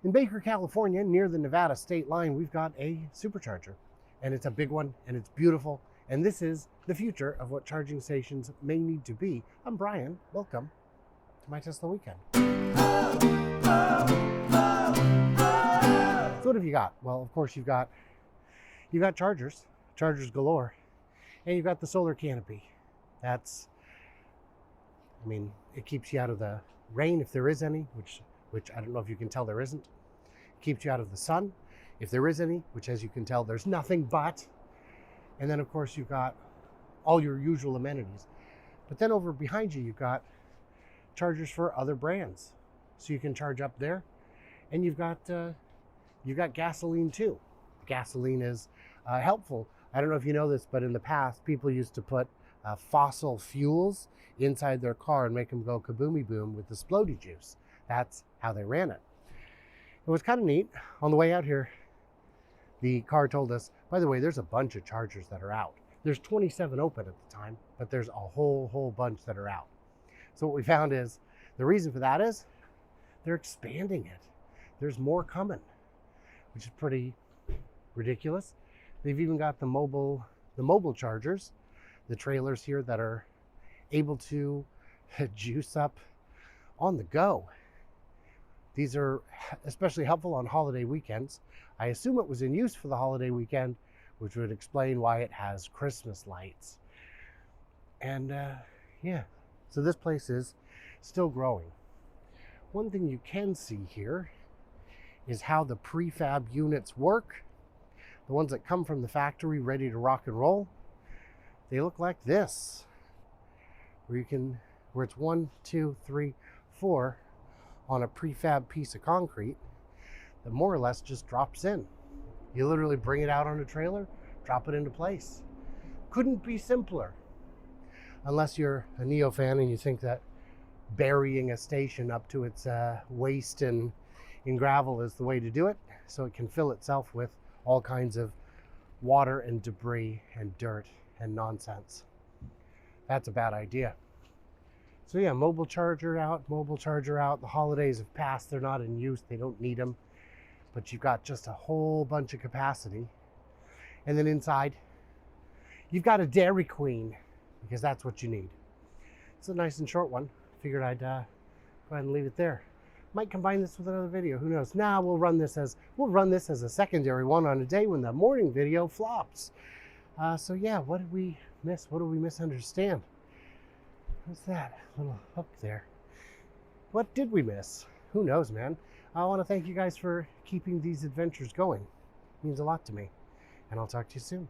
In Baker, California, near the Nevada state line, we've got a supercharger. And it's a big one, and it's beautiful. And this is the future of what charging stations may need to be. I'm Brian. Welcome to my Tesla Weekend. So what have you got? Well, of course, you've got chargers galore, and you've got the solar canopy. That's, I mean, it keeps you out of the rain if there is any, which I don't know if you can tell there isn't. It keeps you out of the sun if there is any, which as you can tell, there's nothing but. And then of course you've got all your usual amenities. But then over behind you, you've got chargers for other brands. So you can charge up there, and you've got gasoline too. Gasoline is helpful. I don't know if you know this, but in the past, people used to put fossil fuels inside their car and make them go kaboomy boom with the splody juice. That's how they ran it. It was kind of neat. On the way out here, the car told us, by the way, there's a bunch of chargers that are out. There's 27 open at the time, but there's a whole bunch that are out. So what we found is, the reason for that is they're expanding it. There's more coming, which is pretty ridiculous. They've even got the mobile chargers, the trailers here that are able to juice up on the go. These are especially helpful on holiday weekends. I assume it was in use for the holiday weekend, which would explain why it has Christmas lights. And yeah, so this place is still growing. One thing you can see here is how the prefab units work. The ones that come from the factory ready to rock and roll, they look like this, where it's 1, 2, 3, 4 on a prefab piece of concrete that more or less just drops in. You literally bring it out on a trailer, drop it into place. Couldn't be simpler. Unless you're a Neo fan and you think that burying a station up to its waist in gravel is the way to do it, so it can fill itself with all kinds of water and debris and dirt and nonsense. That's a bad idea. So yeah, mobile charger out. The holidays have passed, they're not in use, they don't need them. But you've got just a whole bunch of capacity. And then inside, you've got a Dairy Queen, because that's what you need. It's a nice and short one. Figured I'd go ahead and leave it there. Might combine this with another video, who knows? Nah, we'll run this as a secondary one on a day when the morning video flops. So yeah, what did we miss? What did we misunderstand? What's that little hook there? What did we miss? Who knows, man? I want to thank you guys for keeping these adventures going. It means a lot to me. And I'll talk to you soon.